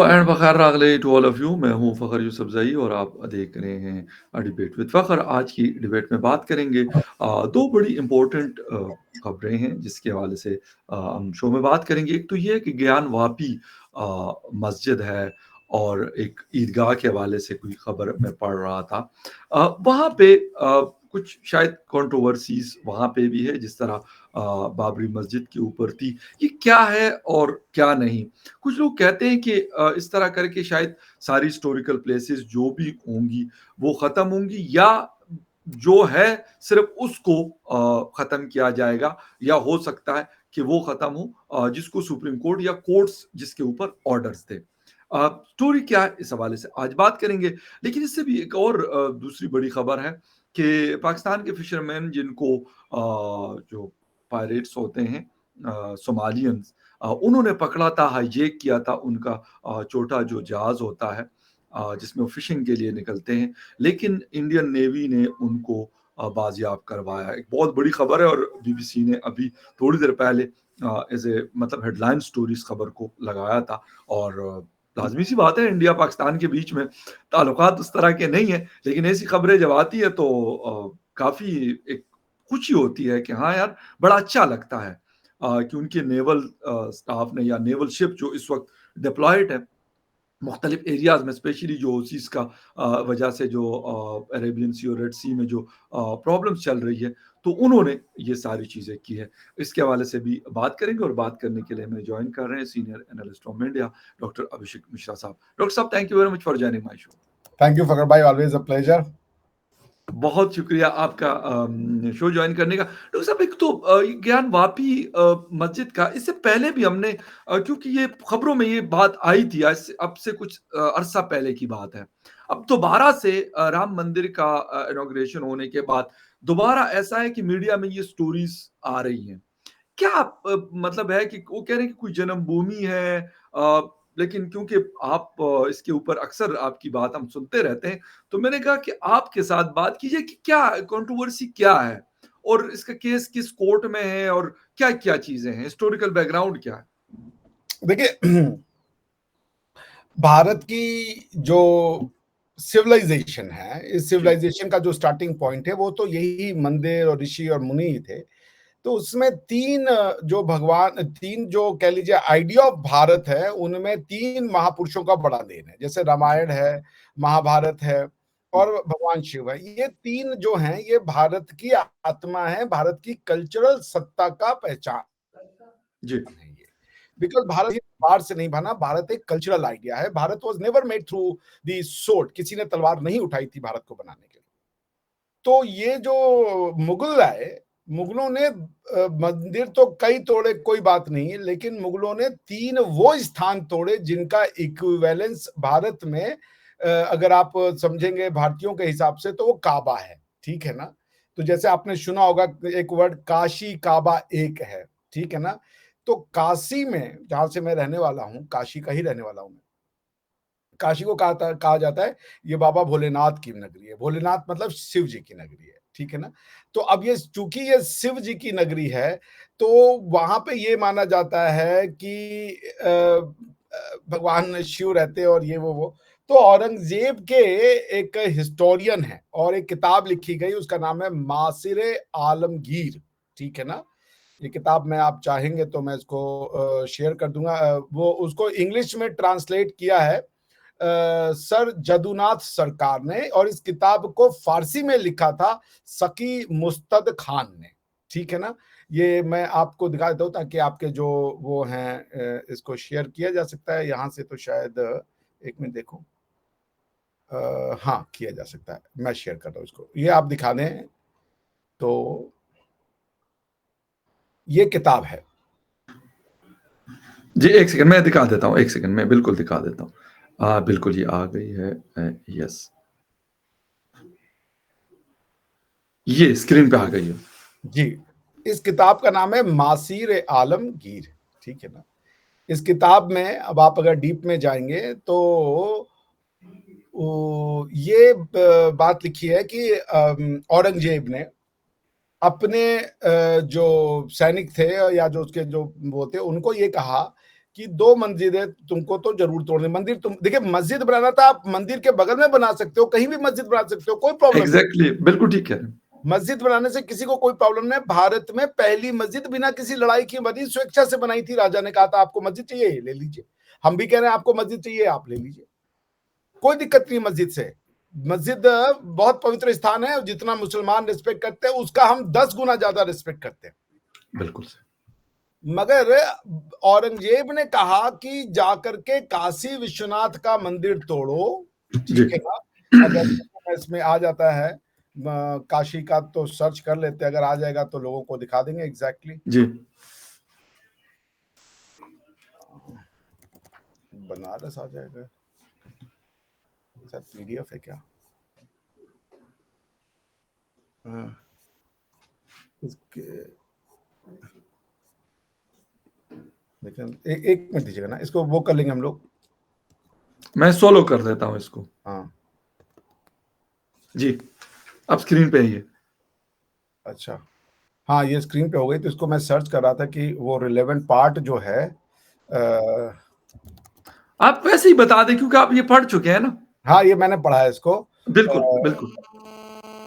And Fakhar रागले to all of you. मैं हूँ फ़खर यूसुफ़ज़ई और आप देख रहे हैं डिबेट विद फ़खर। आज की डिबेट में बात करेंगे 2 बड़ी इम्पोर्टेंट खबरें हैं जिसके हवाले से हम शो में बात करेंगे। एक तो ये है कि ज्ञान वापी मस्जिद है और एक ईदगाह के हवाले से कोई खबर मैं पढ़ रहा था। वहाँ पे कुछ शायद कंट्रोवर्सीज़ वहाँ पे भी है जिस तरह बाबरी मस्जिद के ऊपर थी। ये क्या है और क्या नहीं? कुछ लोग कहते हैं कि इस तरह करके शायद सारी हिस्टोरिकल प्लेसेस जो भी होंगी वो ख़त्म होंगी या जो है सिर्फ़ उसको ख़त्म किया जाएगा या हो सकता है कि वो ख़त्म हो जिसको सुप्रीम कोर्ट या कोर्ट्स जिसके ऊपर ऑर्डर्स थे। स्टोरी क्या है इस हवाले से आज बात करेंगे। लेकिन इससे भी एक और दूसरी बड़ी खबर है कि पाकिस्तान के फिशरमैन जिनको जो पायरेट्स होते हैं सोमालियंस उन्होंने पकड़ा था, हाईजैक किया था उनका छोटा जो जहाज़ होता है जिसमें वो फ़िशिंग के लिए निकलते हैं, लेकिन इंडियन नेवी ने उनको बाज़ियाब करवाया। एक बहुत बड़ी खबर है और बीबीसी ने अभी थोड़ी देर पहले एज़ ए मतलब हेडलाइन स्टोरी इस खबर को लगाया था और लाज़मी-सी बात है इंडिया-पाकिस्तान के बीच में ताल्लुकात उस तरह के नहीं हैं, लेकिन ऐसी खबरें जब आती है तो काफ़ी एक खुशी होती है कि हाँ यार, बड़ा अच्छा लगता है कि उनके नेवल स्टाफ ने या नेवल शिप जो इस वक़्त डिप्लॉयड है मुख्तलिफ एरियाज़ में स्पेशली जो ओवसीज़ का वजह से जो अरेबियन सी और रेड सी में जो प्रॉब्लम्स चल रही है, तो उन्होंने ये सारी चीज़ें की है। इसके हवाले से भी बात करेंगे और बात करने के लिए हमें जॉइन कर रहे हैं senior analyst from India doctor Abhishek Mishra साहब। डॉक्टर साहब thank you very much for joining my show. Thank you Fakhar भाई, ऑलवेज अ प्लेजर। बहुत शुक्रिया आपका शो जॉइन करने का। डॉक्टर साहब एक तो ज्ञान वापी मस्जिद का इससे पहले भी हमने क्योंकि ये खबरों में ये बात आई थी आज से अब से कुछ अरसा पहले की बात है। अब दोबारा से राम मंदिर का इनॉग्रेशन होने के बाद दोबारा ऐसा है कि मीडिया में ये स्टोरीज़ आ रही हैं। क्या मतलब है कि वो कह रहे हैं कि कोई जन्मभूमि है लेकिन क्योंकि आप इसके ऊपर अक्सर आपकी बात हम सुनते रहते हैं, तो मैंने कहा कि आपके साथ बात कीजिए कि क्या कंट्रोवर्सी क्या है? और इसका केस किस कोर्ट में है और क्या-क्या चीज़ें हैं? हिस्टोरिकल बैकग्राउंड क्या है? देखिए, भारत की जो सिविलाइजेशन है, इस जी। सिविलाइजेशन का जो स्टार्टिंग पॉइंट है वो तो यही मंदिर और ऋषि और मुनि ही थे। तो उसमें 3 जो भगवान 3 जो कह लीजिए आइडिया ऑफ भारत है, उनमें 3 महापुरुषों का बड़ा देन है। जैसे जी। रामायण है, महाभारत है और भगवान शिव है। ये 3 जो हैं, ये भारत की आत्मा है, भारत की कल्चरल सत्ता का पहचान जी। है ये। बिकॉज़ भारत ये तलवार से नहीं बना, भारत एक कल्चरल आइडिया है। Bharat was never made through the sword, किसी ने तलवार नहीं उठाई थी भारत को बनाने के लिए। तो ये जो मुगल आए, मुगलों ने मंदिर तो कई तोड़े, कोई बात नहीं, लेकिन मुगलों ने 3 वो स्थान तोड़े जिनका इक्विवेलेंस भारत में अगर आप समझेंगे भारतीयों के हिसाब से तो वो काबा है, ठीक है ना? तो जैसे आपने सुना होगा एक वर्ड काशी काबा एक है, ठीक है ना? तो काशी में जहाँ से मैं रहने वाला हूँ, काशी का ही रहने वाला हूँ मैं। काशी को कहा जाता है ये बाबा भोलेनाथ की नगरी है। भोलेनाथ मतलब शिव जी की नगरी है, ठीक है ना? तो अब ये चूँकि ये शिव जी की नगरी है, तो वहाँ पे ये माना जाता है कि भगवान शिव रहते हैं और ये वो। तो औरंगज़ेब के एक हिस्टोरियन हैं और एक किताब लिखी गई, उसका नाम है मासिरे आलमगीर, ठीक है ना? ये किताब मैं आप चाहेंगे तो मैं इसको शेयर कर दूँगा। वो उसको इंग्लिश में ट्रांसलेट किया है सर जदुनाथ सरकार ने और इस किताब को फारसी में लिखा था सकी मुस्तद खान ने, ठीक है ना? ये मैं आपको दिखा देता हूँ ताकि आपके जो वो हैं इसको शेयर किया जा सकता है यहाँ से तो शायद 1 मिनट देखो। हाँ, किया जा सकता है। मैं शेयर कर रहा हूँ इसको। ये आप दिखा दें तो ये किताब है। जी, 1 सेकंड मैं दिखा देता हूँ, 1 सेकंड मैं बिल्कुल दिखा देता हूँ। बिल्कुल ये आ गई है यस। ये स्क्रीन पे आ गई है। जी, इस किताब का नाम है मासीर आलमगीर, ठीक है ना? इस किताब में अब आप अगर डीप में जाएँगे तो ये बात लिखी है कि औरंगज़ेब ने अपने जो सैनिक थे या जो उसके जो वो थे, उनको ये कहा कि 2 मंजिलें तुमको तो ज़रूर तोड़नी मंदिर तुम देखिए मस्जिद बनाना था आप मंदिर के बगल में बना सकते हो, कहीं भी मस्जिद बना सकते हो, कोई प्रॉब्लम नहीं। एग्ज़ैक्टली, बिल्कुल ठीक कह रहे हैं। मस्जिद बनाने से किसी को कोई प्रॉब्लम नहीं है। भारत में पहली मस्जिद बिना किसी लड़ाई की बनी, स्वेच्छा से बनाई थी। राजा ने कहा था आपको मस्जिद चाहिए, ले लीजिए। हम भी कह रहे हैं आपको मस्जिद चाहिए, आप ले लीजिए। कोई दिक्कत नहीं मस्जिद से। मस्जिद बहुत पवित्र स्थान है, जितना मुसलमान रिस्पेक्ट करते हैं उसका हम 10 गुना ज्यादा रिस्पेक्ट करते हैं। बिल्कुल सही। मगर औरंगजेब ने कहा कि जाकर के काशी विश्वनाथ का मंदिर तोड़ो, जी। ठीक है ना? अगर इसमें आ जाता है काशी का तो सर्च कर लेते हैं, अगर आ जाएगा तो लोगों को दिखा देंगे एग्जैक्टली। जी। बनारस आ जाएगा, सर पीडीएफ है क्या? हाँ। इसके देखिए एक मिनट दीजिएगा ना, इसको वो कर लेंगे हम लोग। मैं सोलो कर देता हूँ इसको। हाँ जी, अब स्क्रीन पे है ये। अच्छा, हाँ ये स्क्रीन पे हो गई। तो इसको मैं सर्च कर रहा था कि वो रिलेवेंट पार्ट जो है आप वैसे ही बता दें क्योंकि आप ये पढ़ चुके हैं ना। हाँ ये मैंने पढ़ा है इसको। बिल्कुल, बिल्कुल।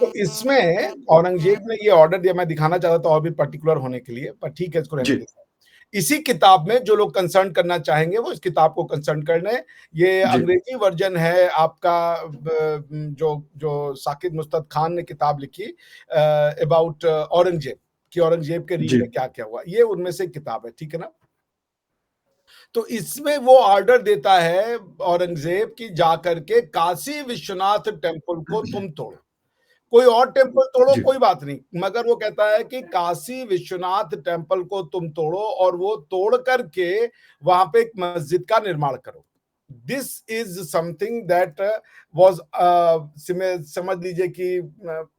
तो इसमें औरंगजेब ने ये ऑर्डर दिया, मैं दिखाना चाहता था और भी पर्टिकुलर होने के लिए, पर ठीक है इसको रहने जी, देते हैं। इसी किताब में जो लोग कंसर्न करना चाहेंगे वो इस किताब को कंसर्न कर लें। ये जी, अंग्रेजी वर्जन है आपका, जो जो साकिब मुस्तद खान ने किताब लिखी अबाउट औरंगजेब, कि औरंगजेब के रीन जी, में क्या क्या हुआ, ये उनमें से किताब है, ठीक है ना? तो इसमें वो ऑर्डर देता है औरंगजेब की जाकर के काशी विश्वनाथ टेम्पल को तुम तोड़ो। कोई और टेम्पल तोड़ो जी, कोई बात नहीं, मगर वो कहता है कि काशी विश्वनाथ टेम्पल को तुम तोड़ो और वो तोड़ करके वहां पे एक मस्जिद का निर्माण करो। This is something that was समझ लीजिए कि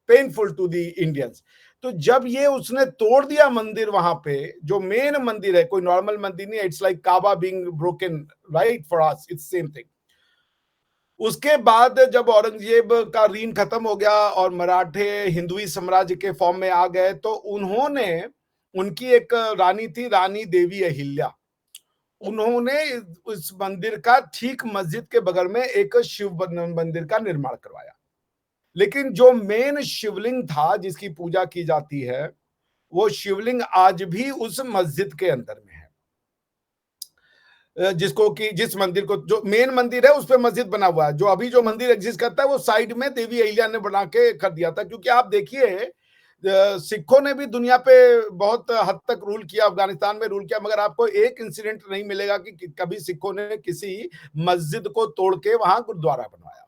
पेनफुल टू द इंडियंस। तो जब ये उसने तोड़ दिया मंदिर, वहां पे जो मेन मंदिर है, कोई नॉर्मल मंदिर नहीं है, it's like Kaaba being broken, right? For us it's same thing. उसके बाद जब औरंगजेब का रीन खत्म हो गया और मराठे हिंदुई साम्राज्य के फॉर्म में आ गए, तो उन्होंने, उनकी एक रानी थी, रानी देवी अहिल्या, उन्होंने उस मंदिर का ठीक मस्जिद के बगल में एक शिव मंदिर का निर्माण करवाया। लेकिन जो मेन शिवलिंग था जिसकी पूजा की जाती है, वो शिवलिंग आज भी उस मस्जिद के अंदर में है। जिसको कि जिस मंदिर को, जो मेन मंदिर है उस पे मस्जिद बना हुआ है। जो अभी जो मंदिर एग्जिस्ट करता है वो साइड में देवी अहिल्या ने बना के कर दिया था। क्योंकि आप देखिए सिखों ने भी दुनिया पे बहुत हद तक रूल किया, अफगानिस्तान में रूल किया, मगर आपको एक इंसिडेंट नहीं मिलेगा कि कभी सिखों ने किसी मस्जिद को तोड़ के वहां गुरुद्वारा बनवाया।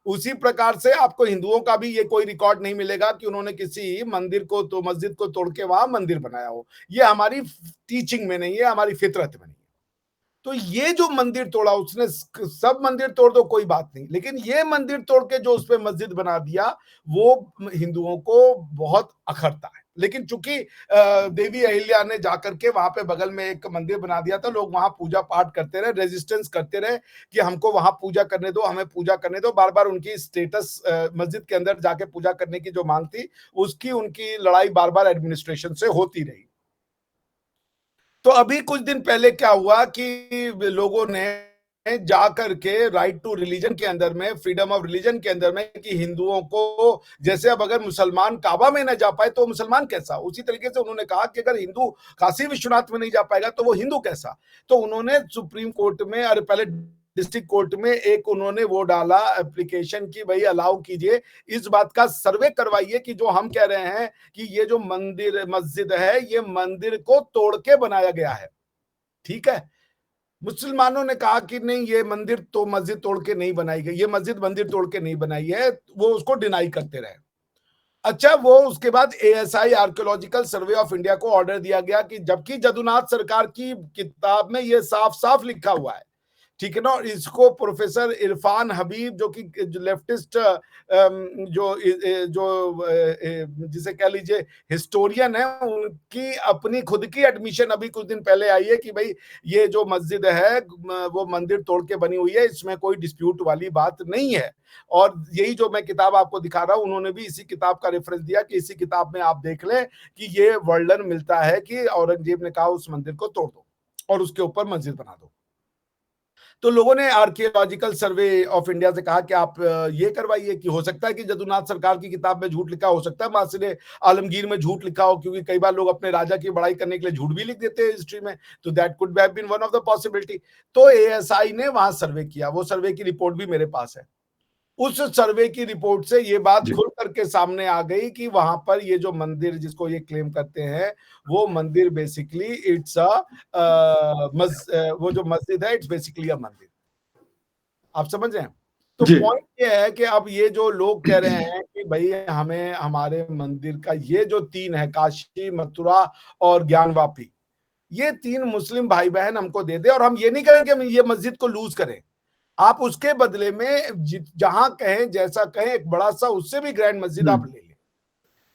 उसी प्रकार से आपको हिंदुओं का भी ये कोई रिकॉर्ड नहीं मिलेगा कि उन्होंने किसी मंदिर को, तो मस्जिद को तोड़ के वहां मंदिर बनाया हो। ये हमारी टीचिंग में नहीं है, हमारी फितरत में नहीं है। तो ये जो मंदिर तोड़ा उसने, सब मंदिर तोड़ दो कोई बात नहीं, लेकिन ये मंदिर तोड़ के जो उस पे मस्जिद बना दिया, वो हिंदुओं को बहुत अखरता है। लेकिन चूंकि देवी अहिल्या ने जाकर के वहां पे बगल में एक मंदिर बना दिया था, लोग वहां पूजा पाठ करते रहे, रेजिस्टेंस करते रहे कि हमको वहां पूजा करने दो, हमें पूजा करने दो। बार बार उनकी स्टेटस, मस्जिद के अंदर जाके पूजा करने की जो मांग थी, उसकी उनकी लड़ाई बार बार एडमिनिस्ट्रेशन से होती रही। तो अभी कुछ दिन पहले क्या हुआ कि लोगों ने जा करके राइट टू रिलीजन के अंदर में, फ्रीडम ऑफ रिलीजन के अंदर में, कि हिंदुओं को, जैसे अब अगर मुसलमान काबा में न जा पाए तो मुसलमान कैसा, उसी तरीके से उन्होंने कहा कि अगर हिंदू काशी विश्वनाथ में नहीं जा पाएगा तो वो हिंदू कैसा। तो उन्होंने सुप्रीम कोर्ट में, अरे पहले डिस्ट्रिक्ट कोर्ट में एक उन्होंने वो डाला एप्लीकेशन की भाई अलाउ कीजिए, इस बात का सर्वे करवाइए कि जो हम कह रहे हैं कि ये जो मंदिर मस्जिद है, ये मंदिर को तोड़ के बनाया गया है, ठीक है। मुसलमानों ने कहा कि नहीं, ये मंदिर तो मस्जिद तोड़ के नहीं बनाई गई, ये मस्जिद मंदिर तोड़ के नहीं बनाई है, वो उसको डिनाई करते रहे। अच्छा, वो उसके बाद ASI archaeological survey of India को ऑर्डर दिया गया कि जबकि जदुनाथ सरकार की किताब में ये साफ साफ लिखा हुआ है, ठीक है ना, और इसको प्रोफेसर इरफान हबीब, जो कि लेफ्टिस्ट, जो जो जिसे कह लीजिए हिस्टोरियन है, उनकी अपनी खुद की एडमिशन अभी कुछ दिन पहले आई है कि भाई ये जो मस्जिद है वो मंदिर तोड़ के बनी हुई है, इसमें कोई डिस्प्यूट वाली बात नहीं है। और यही जो मैं किताब आपको दिखा रहा हूं, उन्होंने भी इसी किताब का रेफरेंस दिया कि इसी किताब में आप देख लें कि ये वर्णन मिलता है कि औरंगजेब ने कहा उस मंदिर को तोड़ दो। और उसके ऊपर मस्जिद बना दो। तो लोगों ने आर्कियोलॉजिकल सर्वे ऑफ इंडिया से कहा कि आप ये करवाइए, कि हो सकता है कि जदुनाथ सरकार की किताब में झूठ लिखा हो सकता है मासिर आलमगीर में झूठ लिखा हो, क्योंकि कई बार लोग अपने राजा की बड़ाई करने के लिए झूठ भी लिख देते हैं हिस्ट्री में, तो that could have been one of the possibility. तो एएसआई ने वहां सर्वे किया, वो सर्वे की रिपोर्ट भी मेरे पास है। उस सर्वे की रिपोर्ट से ये बात जी। खुल करके सामने आ गई कि वहां पर ये जो मंदिर जिसको ये क्लेम करते हैं, वो मंदिर बेसिकली इट्स वो जो मस्जिद है इट्स बेसिकली अ मंदिर। आप समझ रहे हैं? तो जी। पॉइंट ये है कि अब ये जो लोग कह रहे हैं कि भाई हमें हमारे मंदिर का ये जो 3 है, काशी, मथुरा और ज्ञानवापी, ये 3 मुस्लिम भाई बहन हमको दे दे, और हम ये नहीं करें कि हम ये मस्जिद को लूज करें। आप उसके बदले में जहां कहें, जैसा कहें, एक बड़ा सा उससे भी ग्रैंड मस्जिद हुँ। आप ले लें।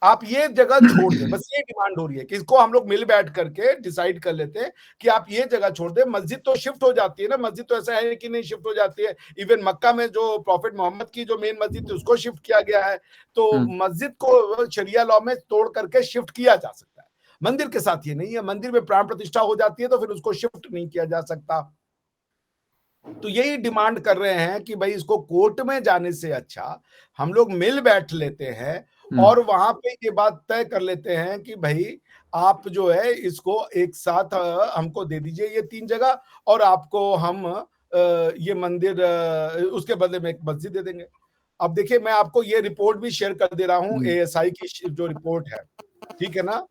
आप ये जगह छोड़ दें, बस ये डिमांड हो रही है कि इसको हम लोग मिल बैठ करके डिसाइड कर लेते हैं कि आप ये जगह छोड़ दें। मस्जिद तो शिफ्ट हो जाती है ना, मस्जिद तो ऐसा है कि नहीं शिफ्ट हो जाती है। इवन मक्का में जो प्रॉफिट मोहम्मद की जो मेन मस्जिद थी उसको शिफ्ट किया गया है, तो हुँ। मस्जिद को शरिया लॉ में तोड़ करके शिफ्ट किया जा सकता है। मंदिर के साथ ये नहीं है, मंदिर में प्राण प्रतिष्ठा हो जाती है तो फिर उसको शिफ्ट नहीं किया जा सकता। तो यही डिमांड कर रहे हैं कि भाई इसको कोर्ट में जाने से अच्छा हम लोग मिल बैठ लेते हैं हुँ। और वहां पे ये बात तय कर लेते हैं कि भाई आप जो है इसको एक साथ हमको दे दीजिए ये 3 जगह, और आपको हम ये मंदिर उसके बदले में एक मस्जिद दे देंगे। अब देखिए मैं आपको ये रिपोर्ट भी शेयर कर दे रहा हूँ, हुँ। एएसआई की जो रिपोर्ट है, ठीक है ना,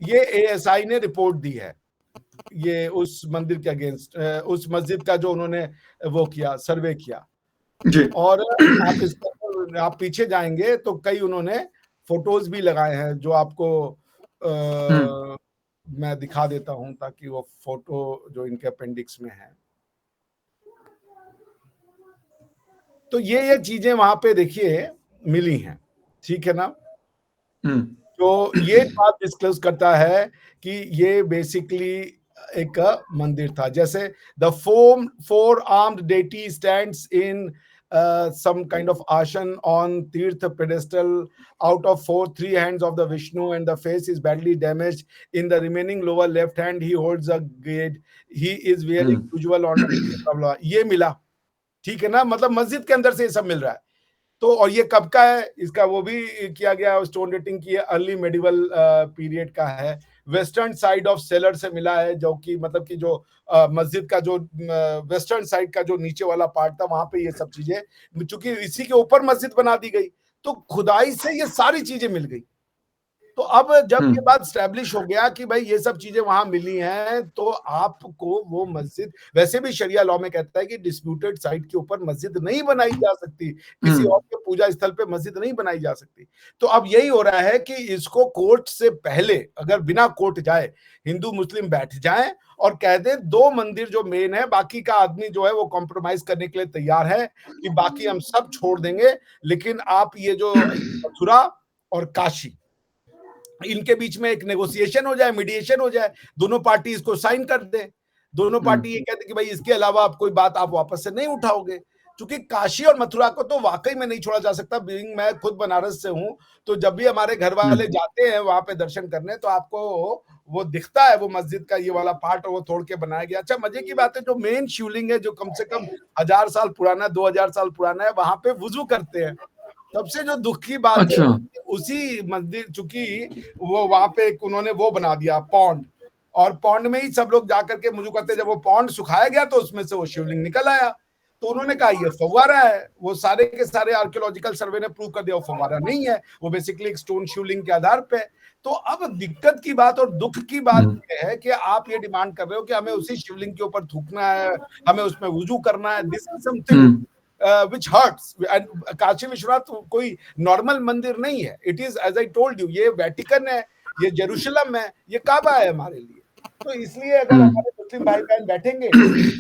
ये एएसआई ने रिपोर्ट दी है, ये उस मंदिर के अगेंस्ट, उस मस्जिद का जो उन्होंने वो किया, सर्वे किया। जी। और आप इसके अंदर आप पीछे जाएंगे तो कई उन्होंने फोटोज भी लगाए हैं जो आपको हुँ। मैं दिखा देता हूं ताकि वो फोटो जो इनके अपेंडिक्स में है, तो ये चीजें वहां पे देखिए मिली हैं, ठीक है ना। हुँ। तो ये बात डिस्क्लोज करता है कि ये बेसिकली एक मंदिर था। जैसे the four armed deity stands in some kind of ashen on तीर्थ pedestal, out of 3 hands of the Vishnu, and the face is badly damaged. In the remaining lower left hand he holds a gate. He is hmm. wearing usual ornament। ये मिला, ठीक है ना, मतलब मस्जिद के अंदर से ये सब मिल रहा है। तो और ये कब का है, इसका वो भी किया गया, स्टोन डेटिंग की, अर्ली मेडिवल पीरियड का है। वेस्टर्न साइड ऑफ सेलर से मिला है, जो कि मतलब कि जो मस्जिद का जो वेस्टर्न साइड का जो नीचे वाला पार्ट था वहां पे ये सब चीजें, चूंकि इसी के ऊपर मस्जिद बना दी गई, तो खुदाई से ये सारी चीजें मिल गई। तो अब जब हुँ। ये बात स्टैब्लिश हो गया कि भाई ये सब चीजें वहां मिली हैं, तो आपको वो मस्जिद, वैसे भी शरिया लॉ में कहता है कि डिस्प्यूटेड साइट के ऊपर मस्जिद नहीं बनाई जा सकती, हुँ। किसी और के पूजा स्थल पे मस्जिद नहीं बनाई जा सकती। तो अब यही हो रहा है कि इसको कोर्ट से पहले, अगर बिना कोर्ट जाए हिंदू मुस्लिम बैठ जाएं और कह दे 2 मंदिर जो मेन है, बाकी का आदमी जो है वो कॉम्प्रोमाइज करने के लिए तैयार है कि बाकी हम सब छोड़ देंगे, लेकिन आप ये जो मथुरा और काशी, इनके बीच में एक नेगोशिएशन हो जाए, मीडिएशन हो जाए, दोनों पार्टी इसको साइन कर दे, दोनों हुँ। पार्टी ये कहते कि भाई इसके अलावा आप कोई बात आप वापस से नहीं उठाओगे। क्योंकि काशी और मथुरा को तो वाकई में नहीं छोड़ा जा सकता। बीइंग मैं खुद बनारस से हूं, तो जब भी हमारे घर हुँ। वाले जाते हैं वहां पे दर्शन करने, तो आपको वो दिखता है वो मस्जिद का ये वाला पार्ट, वो तोड़ के बनाया गया। अच्छा मजे की बात है, जो मेन शिवलिंग है जो कम से कम 1000 साल पुराना, 2000 साल पुराना है, वहां पे वुजू करते हैं। सबसे जो दुख की बात है, अच्छा। उसी मंदिर, चूंकि वो वहां पे एक उन्होंने वो बना दिया पॉन्ड, और पॉन्ड में ही सब लोग जाकर के मुझे कहते, जब वो पॉन्ड सुखाया गया तो उसमें से वो शिवलिंग निकल आया। तो उन्होंने कहा ये फव्वारा है। वो सारे के सारे आर्कियोलॉजिकल सर्वे ने प्रूव कर दिया वो फव्वारा नहीं है, वो बेसिकली एक स्टोन शिवलिंग के आधार पे। तो अब दिक्कत की बात और दुख की बात हुँ। यह है कि आप ये डिमांड कर रहे हो कि हमें उसी शिवलिंग के ऊपर थूकना है, हमें उसमें वुजू करना है। This is something hmm. which hurts। and Kashi Vishwanath कोई नॉर्मल मंदिर नहीं है, it is as I told you, ये वेटिकन है, ये जेरूशलम है, ये काबा है हमारे लिए। तो इसलिए अगर हुँ। हमारे मुस्लिम भाई बहन बैठेंगे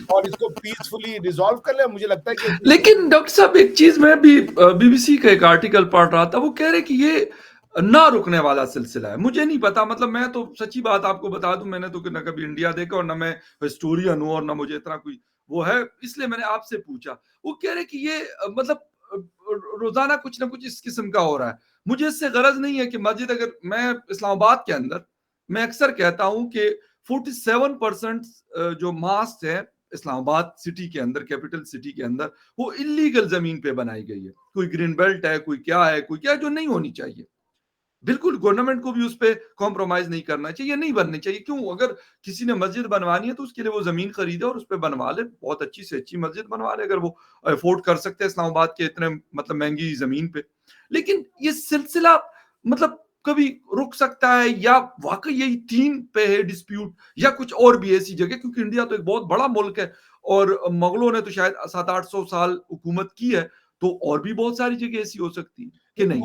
और इसको पीसफुली रिजॉल्व कर ले, मुझे लगता है कि लेकिन डॉक्टर साहब एक चीज़ मैं भी बीबीसी का एक आर्टिकल पढ़ रहा था, वो कह रहे कि ये ना रुकने वाला सिलसिला है। मुझे नहीं पता, मतलब मैं तो सच्ची बात आपको बता दूँ, मैंने तो ना कभी इंडिया देखा और ना मैं हिस्टोरियन हूँ और ना मुझे इतना कोई वो है, इसलिए मैंने आपसे पूछा। वो कह रहे कि ये मतलब रोज़ाना कुछ ना कुछ इस किस्म का हो रहा है। मुझे इससे गरज नहीं है कि मस्जिद, अगर मैं इस्लामाबाद के अंदर, मैं अक्सर कहता हूँ कि 47% जो मास्क है इस्लामाबाद सिटी के अंदर, कैपिटल सिटी के अंदर, वो इल्लीगल जमीन पे बनाई गई है। कोई ग्रीन बेल्ट है, कोई क्या है, कोई क्या है, जो नहीं होनी चाहिए। बिल्कुल गवर्नमेंट को भी उस पे कॉम्प्रोमाइज नहीं करना चाहिए, नहीं बननी चाहिए। क्यों? अगर किसी ने मस्जिद बनवानी है तो उसके लिए वो जमीन खरीदे और उस पे बनवा ले, बहुत अच्छी से अच्छी मस्जिद बनवा ले, अगर वो अफोर्ड कर सकते हैं इस्लामाबाद के इतने मतलब महंगी जमीन पे। लेकिन ये सिलसिला मतलब कभी रुक सकता है, या वाकई यही थीम पे है डिस्प्यूट, या कुछ और भी ऐसी जगह? क्योंकि इंडिया तो एक बहुत बड़ा मुल्क है और मुगलों ने तो शायद 700-800 साल हुकूमत की है, तो और भी बहुत सारी जगह ऐसी हो सकती है कि नहीं?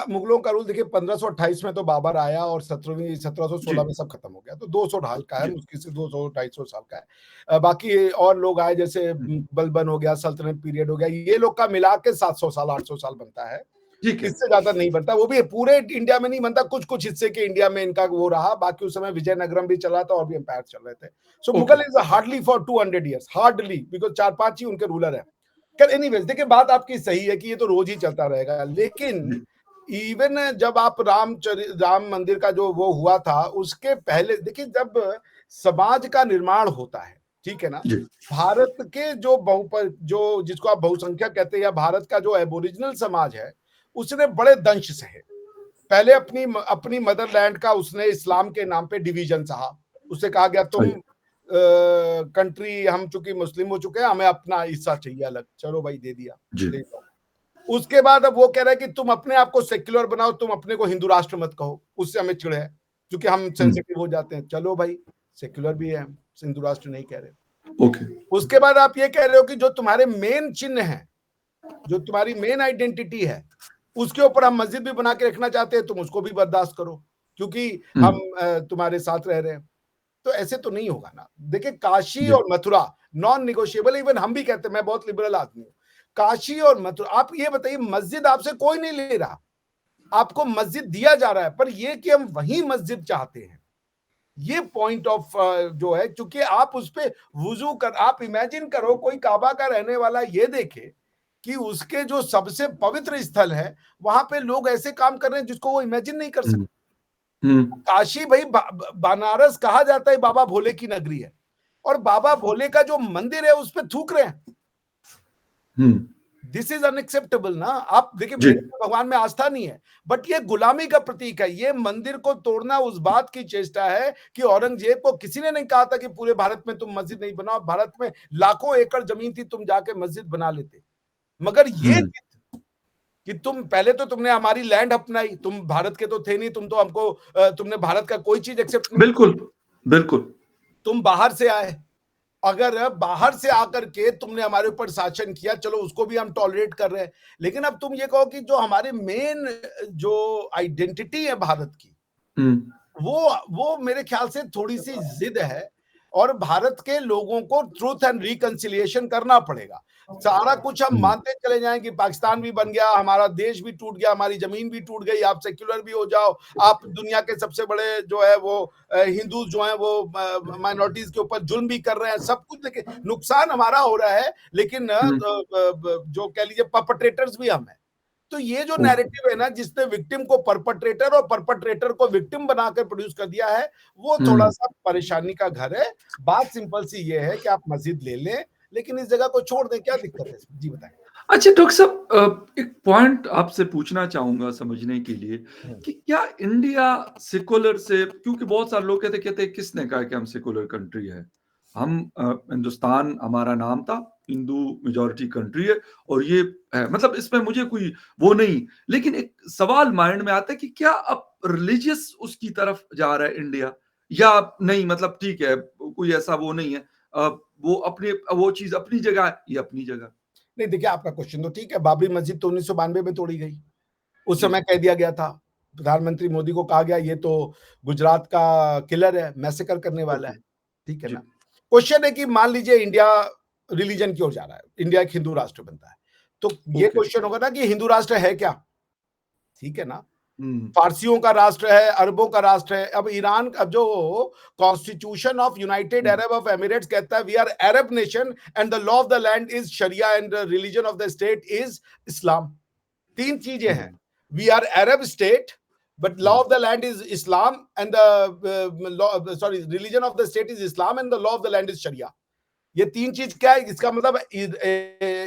मुगलों का रूल देखिए 1528 में तो बाबर आया और 1716 जी, में सब खत्म हो गया, तो 200 ढाल का है, जी। मुश्किल से 200 250 साल का है। बाकी और लोग आए जैसे हुँ, बलबन हो गया, सल्तनत पीरियड हो गया, ये लोग का मिला के 700 साल 800 साल बनता है। ठीक है। इससे ज्यादा नहीं बनता, वो भी पूरे इंडिया में नहीं बनता, कुछ कुछ हिस्से के इंडिया में इनका वो रहा, बाकी उस समय विजयनगरम भी चला था और भी एम्पायर चल रहे थे। So okay. Mughal is hardly for 200 years, hardly, because 4-5 ही उनके रूलर है। खैर एनीवेज, देखिए बात आपकी सही है कि ये तो रोज ही चलता रहेगा, लेकिन जी, इवन जब आप राम मंदिर का जो वो हुआ था उसके पहले देखिए, जब समाज का निर्माण होता है, ठीक है ना, जी। भारत के जो जिसको आप बहुसंख्यक कहते हैं, या भारत का जो एबोरिजिनल समाज है, उसने बड़े दंश सहे। पहले अपनी अपनी मदरलैंड का उसने इस्लाम के नाम पे डिवीजन सहा। उससे कहा गया तुम सही। कंट्री, हम चूंकि मुस्लिम हो चुके हैं, हमें अपना हिस्सा चाहिए अलग, चलो भाई दे दिया, जी। ले जाओ। उसके बाद अब वो कह रहा है कि तुम अपने आप को सेक्युलर बनाओ, तुम अपने को हिंदू राष्ट्र मत कहो, उससे हमें चिढ़ है, क्योंकि हम हुँ, सेंसिटिव हो जाते हैं। चलो भाई, सेक्युलर भी है, हम हिंदू राष्ट्र नहीं कह रहे। ओके। उसके बाद आप ये कह रहे हो कि जो तुम्हारे मेन चिन्ह है, जो तुम्हारी मेन आइडेंटिटी है, उसके ऊपर हम मस्जिद भी बना के रखना चाहते हैं, तुम उसको भी बर्दाश्त करो, क्योंकि हुँ, हम तुम्हारे साथ रह रहे हैं। तो ऐसे तो नहीं होगा ना। देखिए काशी जी। और मथुरा नॉन निगोशिएबल, इवन हम भी कहते हैं, मैं बहुत लिबरल आदमी हूं। काशी और मथुरा, आप ये बताइए, मस्जिद आपसे कोई नहीं ले रहा, आपको मस्जिद दिया जा रहा है, पर ये कि हम वही मस्जिद चाहते हैं, ये पॉइंट ऑफ जो है, क्योंकि आप उस पे वुजू कर, आप इमेजिन करो कोई काबा का रहने वाला ये देखे कि उसके जो सबसे पवित्र स्थल है, वहां पे लोग ऐसे काम कर रहे हैं जिसको वो इमेजिन नहीं कर हुँ, सकते। हुँ, काशी भाई, बनारस कहा जाता है बाबा भोले की नगरी है, और बाबा भोले का जो मंदिर है उस पे थूक रहे हैं। हुँ, दिस इज अनएक्सेप्टेबल ना। आप देखिए, जी। मेरे को भगवान में आस्था नहीं है, बट ये गुलामी का प्रतीक है। ये मंदिर को तोड़ना उस बात की चेष्टा है कि औरंगजेब को किसी ने नहीं कहा था कि पूरे भारत में तुम मस्जिद नहीं बनाओ, भारत में लाखों एकड़ जमीन थी, तुम जाके मस्जिद बना लेते। मगर ये हुँ, कि तुम पहले तो तुमने हमारी लैंड अपनाई, तुम भारत के तो थे नहीं, तुम तो हमको तुमने भारत का कोई चीज एक्सेप्ट नहीं, बिल्कुल, बिल्कुल। तुम बाहर से आए। अगर बाहर से आकर के तुमने हमारे ऊपर शासन किया, चलो उसको भी हम टॉलरेट कर रहे हैं, लेकिन अब तुम ये कहो कि जो हमारे मेन जो आइडेंटिटी है भारत की, हुँ, वो मेरे ख्याल से थोड़ी सी जिद है, और भारत के लोगों को ट्रूथ एंड रिकंसिलिएशन करना पड़ेगा। सारा कुछ हम हुँ, मानते चले जाएं कि पाकिस्तान भी बन गया, हमारा देश भी टूट गया, हमारी जमीन भी टूट गई, आप सेक्युलर भी हो जाओ, आप दुनिया के सबसे बड़े जो है वो हिंदू जो है वो माइनॉरिटीज के ऊपर जुल्म भी कर रहे हैं, सब कुछ, लेकिन नुकसान हमारा हो रहा है, लेकिन हुँ, जो कह लीजिए परपट्रेटर्स भी हम हैं। तो ये जो ओके। नैरेटिव है ना, जिसने विक्टिम को परपट्रेटर और परपट्रेटर को विक्टिम बनाकर प्रोड्यूस कर दिया है, वो थोड़ा हुँ। सा परेशानी का घर है। बात सिंपल सी ये है कि आप मस्जिद ले लें, लेकिन इस जगह को छोड़ दें, क्या दिक्कत है इसमें? जी बताएं। अच्छा डॉक्टर साहब, एक पॉइंट आपसे पूछना चाहूँगा समझने के लिए हम्म, कि क्या इंडिया सेक्युलर से, क्योंकि बहुत सारे लोग कहते हैं किसने कहा कि हम सेक्युलर कंट्री है? हम हिंदुस्तान हमारा नाम था, हिंदू मेजॉरिटी कंट्री है और ये है, मतलब इसमें मुझे कोई वो नहीं, लेकिन एक सवाल माइंड में आता है कि क्या अब रिलीजियस उसकी तरफ जा रहा है इंडिया, या नहीं? मतलब ठीक है, कोई ऐसा वो नहीं है, अ, वो अपने वो चीज़ अपनी जगह है, ये अपनी जगह। नहीं देखिए, आपका क्वेश्चन तो ठीक है। बाबरी मस्जिद तो 1992 में तोड़ी गई, उस जी, समय कह दिया गया था, प्रधानमंत्री मोदी को कहा गया ये तो गुजरात का किलर है, मैसेकर करने वाला ओके, है, ठीक है जी। ना। क्वेश्चन है कि मान लीजिए इंडिया रिलीजन की ओर जा रहा है, इंडिया एक हिंदू राष्ट्र बनता है, तो ये ओके। क्वेश्चन होगा ना कि हिंदू राष्ट्र है क्या, ठीक है ना। हुँ, फारसियों का राष्ट्र है, अरबों का राष्ट्र है। अब ईरान का जो कॉन्स्टिट्यूशन ऑफ यूनाइटेड हुँ, अरब ऑफ एमिरेट्स कहता है we are Arab nation and the law of the land is शरिया and the religion of the state is Islam. तीन चीजें हैं, हुँ, we are Arab state, But law जी, of the land is Islam and the religion of the state is Islam and the law of the land is Sharia. ये तीन चीज क्या है? इसका मतलब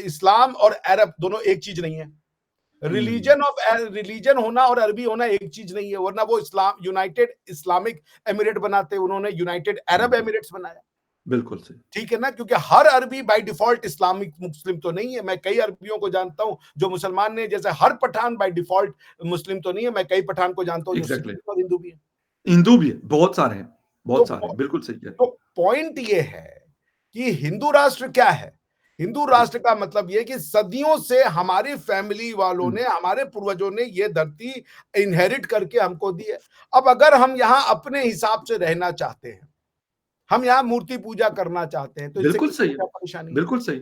इस्लाम और अरब दोनों एक चीज नहीं है। हुँ, रिलीजन होना और अरबी होना एक चीज नहीं है, वरना वो इस्लाम यूनाइटेड इस्लामिक एमिरेट बनाते, उन्होंने यूनाइटेड अरब हुँ, एमिरेट्स बनाया। बिल्कुल सही। ठीक है ना, क्योंकि हर अरबी बाय डिफॉल्ट इस्लामिक मुस्लिम तो नहीं है। मैं कई अरबियों को जानता हूं जो मुसलमान ने, जैसे हर पठान बाय डिफॉल्ट मुस्लिम तो नहीं है। मैं कई पठान को जानता हूं जो सिख एग्ज़ैक्टली। और हिंदू भी है। हिंदू भी है, तो बहुत सारे हैं, बिल्कुल सही कह रहे हैं। तो पॉइंट ये है कि हिंदू राष्ट्र क्या है? हिंदू जी, राष्ट्र का मतलब ये कि सदियों से हमारी फैमिली वालों हुँ, ने, हमारे पूर्वजों ने ये धरती इनहेरिट करके हमको दी है। अब अगर हम यहाँ अपने हिसाब से रहना चाहते हैं, हम यहाँ मूर्ति पूजा करना चाहते हैं, तो इससे बिल्कुल किसी सही को है, क्या परेशानी है? बिल्कुल सही।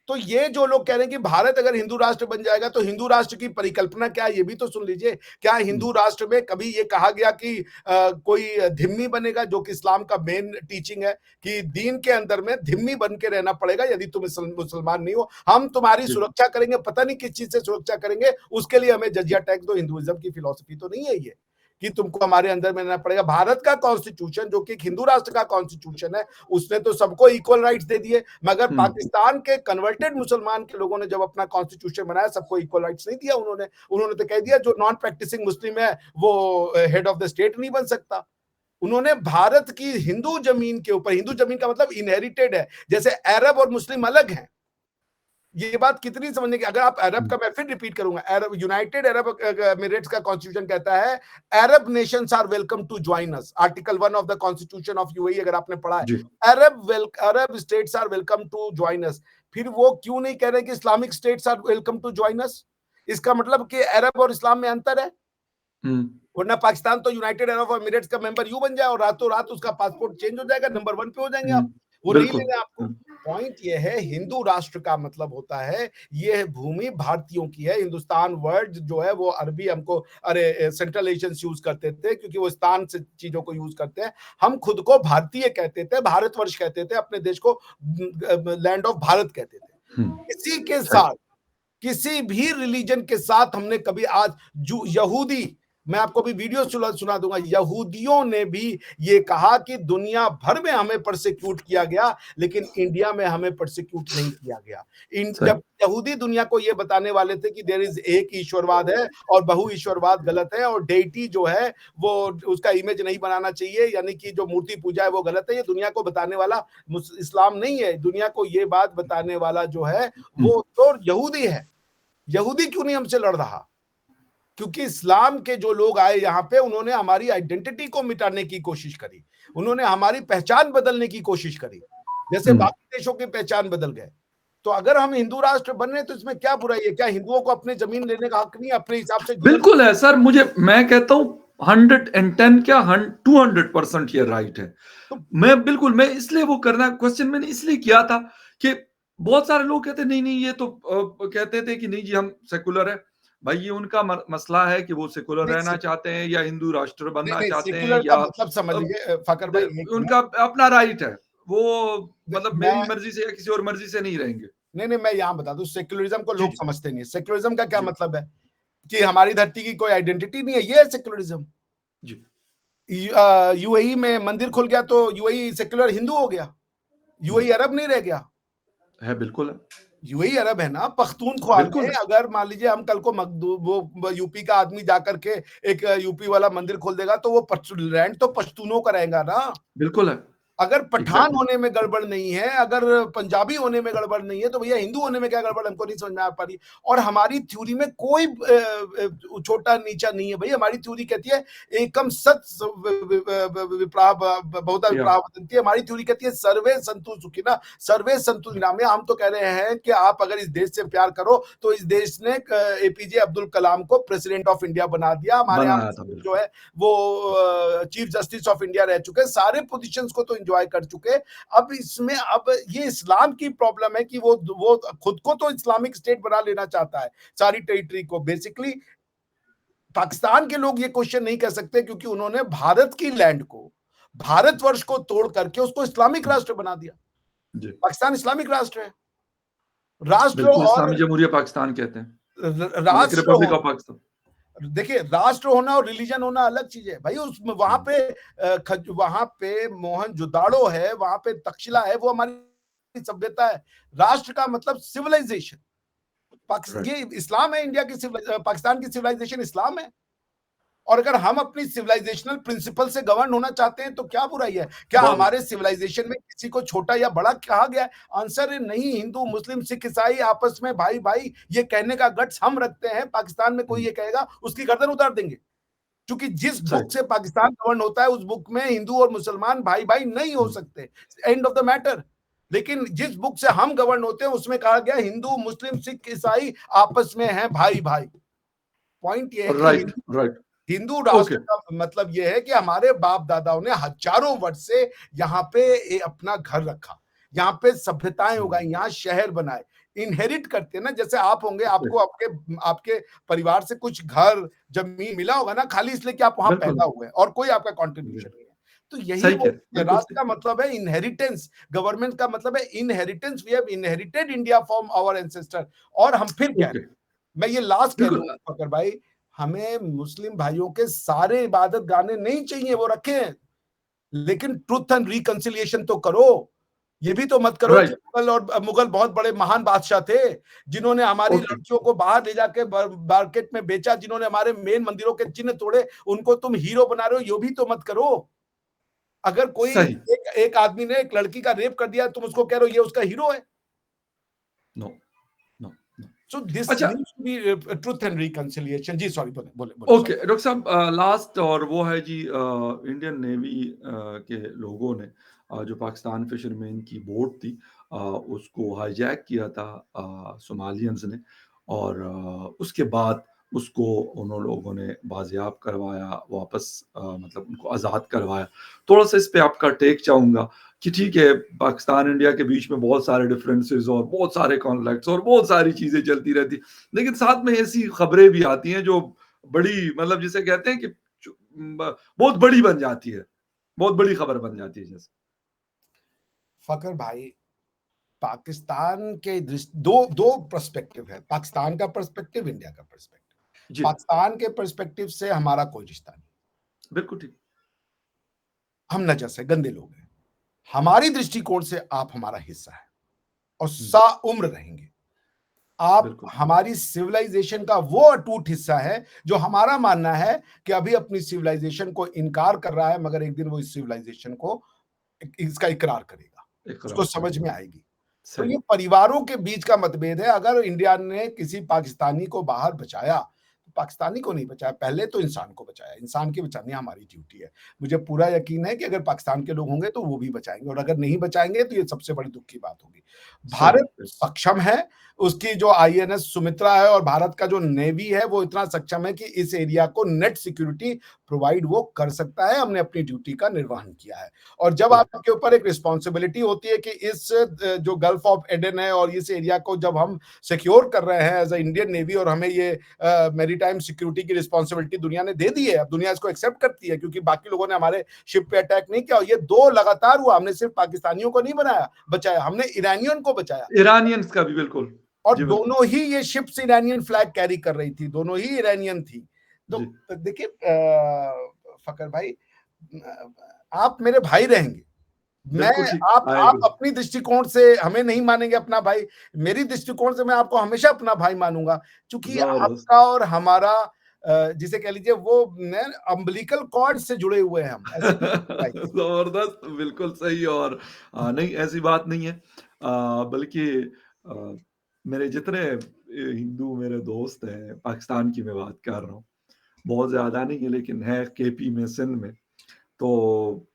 तो ये जो लोग कह रहे हैं कि भारत अगर हिंदू राष्ट्र बन जाएगा तो हिंदू राष्ट्र की परिकल्पना क्या है, ये भी तो सुन लीजिए। क्या हुँ, हिंदू राष्ट्र में कभी ये कहा गया कि कोई धिम्मी बनेगा, जो कि इस्लाम का मेन टीचिंग है कि दीन के अंदर में धिम्मी बन के रहना पड़ेगा यदि तुम मुसलमान नहीं हो, हम तुम्हारी जी, सुरक्षा करेंगे, पता नहीं किस चीज से सुरक्षा करेंगे, उसके लिए हमें जजिया टैक्स दो। हिंदुइज्म की फिलॉसफी तो नहीं है ये कि तुमको हमारे अंदर में रहना पड़ेगा। भारत का कॉन्स्टिट्यूशन, जो कि एक हिंदू राष्ट्र का कॉन्स्टिट्यूशन है, उसने तो सबको इक्वल राइट्स दे दिए, मगर हुँ, पाकिस्तान के कन्वर्टेड मुसलमान के लोगों ने जब अपना कॉन्स्टिट्यूशन बनाया, सबको इक्वल राइट्स नहीं दिया उन्होंने। उन्होंने तो कह दिया जो नॉन प्रैक्टिसिंग मुस्लिम है वो हेड ऑफ द स्टेट नहीं बन सकता। उन्होंने भारत की हिंदू जमीन के ऊपर, हिंदू जमीन का मतलब इनहेरिटेड है, जैसे अरब और मुस्लिम अलग हैं। ये बात कितनी समझने की, अगर आप अरब हुँ, का, मैं फिर रिपीट करूंगा, अरब यूनाइटेड अरब एमिरेट्स का कॉन्स्टिट्यूशन कहता है Arab nations are welcome to join us. Article 1 of the constitution of UAE अगर आपने पढ़ा है, जी, Arab states are welcome to join us. फिर वो क्यों नहीं कह रहे कि Islamic states are welcome to join us? इसका मतलब कि अरब और इस्लाम में अंतर है, हुँ, वरना पाकिस्तान तो यूनाइटेड अरब एमिरेट्स का मेंबर यूं बन जाए और रातों रात उसका पासपोर्ट चेंज हो जाएगा, नंबर 1 पे हो जाएंगे हुँ, आप। वो नहीं बिल्कुल, लेना आपको। हुँ, पॉइंट ये है, हिंदू राष्ट्र का मतलब होता है ये भूमि भारतीयों की है। हिंदुस्तान वर्ड जो है वो अरबी हमको, अरे सेंट्रल एशियंस यूज करते थे क्योंकि वो स्थान से चीजों को यूज करते हैं। हम खुद को भारतीय कहते थे, भारतवर्ष कहते थे, अपने देश को लैंड ऑफ भारत कहते हुँ, थे। इसी के सही, साथ किसी भी रिलीजन के साथ हमने कभी, आज जो यहूदी, मैं आपको भी वीडियो सुना दूंगा, यहूदियों ने भी ये कहा कि दुनिया भर में हमें परसिक्यूट किया गया लेकिन इंडिया में हमें परसिक्यूट नहीं किया गया। सही, जब यहूदी दुनिया को ये बताने वाले थे कि देयर इज एक ईश्वरवाद है और बहु ईश्वरवाद गलत है और डेइटी जो है वो उसका इमेज नहीं बनाना चाहिए, यानी कि जो मूर्ति पूजा है वो गलत है, ये दुनिया को बताने वाला इस्लाम नहीं है। दुनिया को ये बात बताने वाला जो है हुँ, वो तो यहूदी है। यहूदी क्यों नहीं हमसे लड़ रहा? क्योंकि इस्लाम के जो लोग आए यहाँ पे, उन्होंने हमारी आइडेंटिटी को मिटाने की कोशिश करी, उन्होंने हमारी पहचान बदलने की कोशिश करी, जैसे हुँ, बाकी देशों की पहचान बदल गए। तो अगर हम हिंदू राष्ट्र बन रहे हैं तो इसमें क्या बुराई है? क्या हिंदुओं को अपनी जमीन लेने का हक नहीं है, अपने हिसाब से जीवन? बिल्कुल है सर, मैं कहता हूँ 110 क्या 200% ये राइट है। तो मैं इसलिए वो करना क्वेश्चन मैंने इसलिए किया था कि बहुत सारे लोग कहते हैं नहीं-नहीं ये तो कहते थे कि नहीं जी हम सेक्युलर है। भाई ये उनका मसला है कि वो सेक्युलर नहीं, रहना चाहते हैं या हिंदू राष्ट्र नहीं, बनना नहीं, चाहते हैं सेक्युलर का या मतलब समझ लीजिए फकर द भाई, एक उनका अपना राइट है। वो मतलब मैं, मेरी मर्ज़ी से या किसी और मर्ज़ी से नहीं रहेंगे। नहीं, नहीं, मैं यहाँ बता दूं, सेक्युलरिज्म को जी, लोग जी। समझते नहीं है। सेक्युलरिज्म का क्या जी, मतलब है कि हमारी धरती की कोई आइडेंटिटी नहीं है, ये है सेक्युलरिज्म। जी। यूएई में मंदिर खुल गया तो यूएई सेक्युलर हिंदू हो गया, हुँ, यूएई अरब नहीं रह गया। है बिल्कुल है। यूएई अरब है ना। पख्तूनख्वा बिल्कुल में है। अगर मान लीजिए हम कल को वो यूपी का आदमी जाकर के एक यूपी वाला मंदिर खोल देगा तो वो लैंड तो पश्तूनों का रहेगा ना। बिल्कुल है। अगर पठान एग्ज़ैक्टली। होने में गड़बड़ नहीं है, अगर पंजाबी होने में गड़बड़ नहीं है, तो भैया हिंदू होने में क्या गड़बड़, हमको नहीं समझ में आ पा रही। और हमारी थ्योरी में कोई छोटा नीचा नहीं है भाई। हमारी थ्योरी कहती है एकम सत विप्राव बहुधा या विप्राव वदन्ति। हमारी थ्योरी कहती है सर्वे संतु सुखिनः सर्वे संतु निरामया। हम तो कह रहे हैं कि आप अगर इस देश से प्यार करो तो इस देश ने एपीजे अब्दुल कलाम को प्रेसिडेंट ऑफ इंडिया बना दिया। हमारे यहाँ बनाया था जो बिल्कुल। है वो चीफ जस्टिस ऑफ इंडिया रह चुके, सारे पोजीशंस को तो एंजॉय कर चुके। अब इसमें अब ये इस्लाम की प्रॉब्लम है कि वो खुद को तो इस्लामिक स्टेट बना लेना चाहता है, सारी टेरिटरी को। बेसिकली पाकिस्तान के लोग ये क्वेश्चन नहीं कर सकते क्योंकि उन्होंने भारत की लैंड को, भारतवर्ष को तोड़ करके उसको इस्लामिक हुँ, राष्ट्र बना दिया। जी। पाकिस्तान इस्लामिक राष्ट्र है। राष्ट्र बिल्कुल, और इस्लामी जमहूरिया पाकिस्तान कहते हैं। इस्लामिक राष्ट्र रिपब्लिक हो, ऑफ पाकिस्तान। देखिए, राष्ट्र होना और रिलीजन होना अलग चीज है भाई। उस वहां पे वहां पे मोहनजोदाड़ो है, वहां पे तक्षशिला है, वो हमारी सभ्यता है। राष्ट्र का मतलब सिविलाइजेशन। राइट, ये इस्लाम है, इंडिया की पाकिस्तान की सिविलाइजेशन इस्लाम है। और अगर हम अपनी सिविलाइजेशनल प्रिंसिपल से गवर्न होना चाहते हैं तो क्या बुराई है? क्या बहुत हमारे सिविलाइजेशन में किसी को छोटा या बड़ा कहा गया है? आंसर है नहीं। हिंदू, मुस्लिम, सिख, ईसाई आपस में भाई भाई ये कहने का गट्स हम रखते हैं। पाकिस्तान में कोई हुँ, ये कहेगा उसकी गर्दन उतार देंगे। क्योंकि जिस सही, बुक से पाकिस्तान गवर्न होता है उस बुक में हिंदू और मुसलमान भाई भाई नहीं हो हुँ, सकते। End of the matter. लेकिन जिस बुक से हम गवर्न होते हैं उसमें कहा गया हिंदू, मुस्लिम, सिख, ईसाई आपस में हैं भाई भाई। पॉइंट ये है कि राइट, राइट, हिंदू ओके, राष्ट्र का मतलब यह है कि हमारे बाप दादाओं ने हजारों वर्ष से यहाँ पे अपना घर रखा, यहाँ पे सभ्यताएं हुँ, उगाई, यहाँ शहर बनाए। इनहेरिट करते हैं ना, जैसे आप होंगे, ओके, आपको आपके आपके परिवार से कुछ घर जमीन मिला होगा ना, खाली इसलिए कि आप वहां बिल्कुल, पैदा हुए और कोई आपका जी, कंट्रीब्यूशन नहीं है। तो यही सही वो कह रहे हैं, बिल्कुल राष्ट्र सही, का मतलब है इनहेरिटेंस। गवर्नमेंट का मतलब है inheritance. We have inherited India from our ancestor. और हम फिर कह रहे ओके, हैं, मैं ये लास्ट कह बिल्कुल दूं फकर भाई, हमें मुस्लिम भाइयों के सारे इबादत गाने नहीं चाहिए, वो रखें, लेकिन ट्रुथ एंड रिकंसिलिएशन तो करो। ये भी तो मत करो कि राइट, मुगल बहुत बड़े महान बादशाह थे, जिन्होंने हमारी ओके, लड़कियों को बाहर ले जाके मार्केट में बेचा, जिन्होंने हमारे मेन मंदिरों के चिन्ह तोड़े, उनको तुम हीरो बना रहे हो, ये भी तो मत करो। अगर कोई सही, एक आदमी ने एक लड़की का रेप कर दिया, तुम उसको कह रहे हो ये उसका हीरो है। No, no, no, so this अच्छा, needs to be truth and reconciliation. जी सॉरी, बोले बोले बोले, ओके, सॉरी। डॉक्टर साहब लास्ट और वो है जी इंडियन नेवी के लोगों ने जो पाकिस्तान फिशरमैन की बोट थी उसको हाईजैक किया था सोमालियंस ने और उसके बाद उसको उन्हों लोगों ने बाजियाब करवाया वापस मतलब उनको आज़ाद करवाया। थोड़ा-सा इस पे आपका टेक चाहूँगा कि ठीक है, पाकिस्तान इंडिया के बीच में बहुत सारे डिफरेंसेस और बहुत सारे कॉन्फ्लिक्ट्स और बहुत सारी चीज़ें चलती रहती, लेकिन साथ में ऐसी खबरें भी आती हैं जो बड़ी मतलब जिसे कहते हैं कि बहुत बड़ी बन जाती है, बहुत बड़ी खबर बन जाती है जैसे। फकर भाई, पाकिस्तान के दो दो पर्सपेक्टिव है। पाकिस्तान का पर्सपेक्टिव, इंडिया का पर्सपेक्टिव। जी, पाकिस्तान के पर्सपेक्टिव से हमारा कोई रिश्ता नहीं। बिल्कुल ठीक। हम नजस है, गंदे लोग हैं। हमारी दृष्टिकोण से आप हमारा हिस्सा है और हुँ, सा उम्र रहेंगे। आप बिल्कुल, हमारी सिविलाइजेशन का वो अटूट हिस्सा है जो हमारा मानना है कि अभी अपनी सिविलाइजेशन को इनकार कर रहा है, मगर एक दिन वो इस सिविलाइजेशन को इसका इकरार करेगा, उसको इकरार समझ करेगा। में आएगी। तो सही, ये परिवारों के बीच का मतभेद है। अगर इंडिया ने किसी पाकिस्तानी को बाहर बचाया, तो पाकिस्तानी को नहीं बचाया, पहले तो इंसान को बचाया। इंसान की बचानी हमारी ड्यूटी है। मुझे पूरा यकीन है कि अगर पाकिस्तान के लोग होंगे तो वो भी बचाएंगे, और अगर नहीं बचाएंगे तो ये सबसे बड़ी दुख की बात होगी। सही, भारत सक्षम है, उसकी जो आईएनएस सुमित्रा है और भारत का जो नेवी है वो इतना सक्षम है कि इस एरिया को नेट सिक्योरिटी प्रोवाइड वो कर सकता है। हमने अपनी ड्यूटी का निर्वहन किया है। और जब ओके, आपके ऊपर एक रिस्पॉन्सिबिलिटी होती है कि इस जो गल्फ ऑफ एडन है और इस एरिया को जब हम सिक्योर कर रहे हैं एज अ इंडियन नेवी, और हमें ये मैरीटाइम सिक्योरिटी की रिस्पॉन्सिबिलिटी दुनिया ने दे दी है, अब दुनिया इसको एक्सेप्ट करती है क्योंकि बाकी लोगों ने हमारे शिप पे अटैक नहीं किया। और ये दो लगातार हुआ, हमने सिर्फ पाकिस्तानियों को नहीं बनाया बचाया, हमने ईरानियन को बचाया। ईरानियंस का भी बिल्कुल। और जी, बिल्कुल। दोनों ही ये शिप्स ईरानियन फ्लैग कैरी कर रही थी, दोनों ही ईरानियन थी। तो जी, देखिए फकर भाई, आप मेरे भाई रहेंगे। मैं बिल्कुल ठीक। आई आप एग्री। अपनी दृष्टिकोण से हमें नहीं मानेंगे अपना भाई, मेरी दृष्टिकोण से मैं आपको हमेशा अपना भाई मानूंगा, क्योंकि ज़बरदस्त। आपका और हमारा जिसे कह लीजिए वो अम्बिलिकल कॉर्ड से जुड़े हुए हैं हम, ऐसे भाई। ज़बरदस्त, बिल्कुल सही और नहीं ऐसी बात नहीं है। बल्कि अ, मेरे जितने हिंदू मेरे दोस्त हैं, पाकिस्तान की मैं बात कर रहा हूँ, बहुत ज़्यादा नहीं है लेकिन है केपी में, सिंध में। तो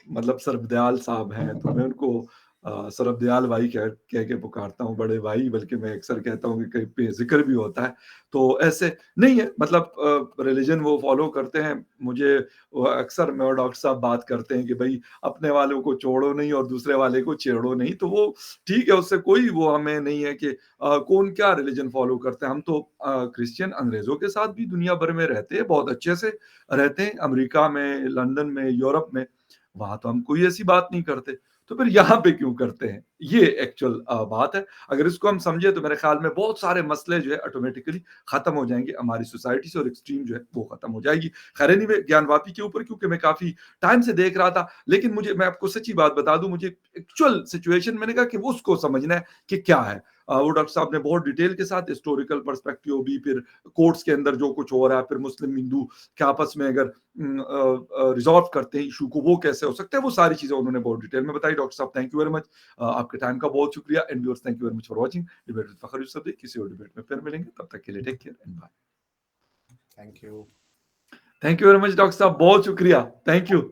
मतलब सरबदयाल साहब हैं, तो मैं उनको सरबदयाल भाई कह कह के पुकारता हूँ, बड़े भाई, बल्कि मैं अक्सर कहता हूँ कि कहीं पे ज़िक्र भी होता है। तो ऐसे नहीं है मतलब रिलिजन वो फ़ॉलो करते हैं। मुझे वो अक्सर मैं और डॉक्टर साहब बात करते हैं कि भई अपने वालों को छोड़ो नहीं और दूसरे वाले को छेड़ो नहीं। तो वो ठीक है, उससे कोई वो हमें नहीं है कि कौन क्या रिलिजन फ़ॉलो करते हैं। हम तो क्रिश्चियन अंग्रेज़ों के साथ भी दुनिया भर में रहते हैं, बहुत अच्छे से रहते हैं, अमेरिका में, लंदन में, यूरोप में। वहाँ तो हम कोई ऐसी बात नहीं करते। तो फिर यहाँ पे क्यों करते हैं? ये एक्चुअल बात है। अगर इसको हम समझे तो मेरे ख्याल में बहुत सारे मसले जो है ऑटोमेटिकली खत्म हो जाएँगे हमारी सोसाइटी से और एक्सट्रीम जो है वो खत्म हो जाएगी। खैर एनीवे ज्ञानवापी के ऊपर क्योंकि मैं काफ़ी टाइम से देख रहा था, लेकिन मुझे मैं आपको सच्ची बात बता दूँ मुझे एक्चुअल सिचुएशन मैंने कहा कि वो उसको समझना है कि क्या है। वो डॉक्टर साहब ने बहुत डिटेल के साथ हिस्टोरिकल पर्सपेक्टिव भी फिर कोर्ट्स के अंदर जो कुछ हो रहा है, फिर मुस्लिम हिंदू के आपस में अगर रिज़ॉल्व करते हैं इश्यू को वो कैसे हो सकता है, वो सारी चीज़ें उन्होंने बहुत डिटेल में बताई। डॉक्टर साहब थैंक यू वेरी मच। आपके टाइम का बहुत शुक्रिया and viewers thank you very much for watching debate with Fakhar Yusuf. किसी और डिबेट में फिर मिलेंगे, तब तक के लिए take care and bye. Thank you. Thank you very much doctor साहब, बहुत शुक्रिया। Thank you.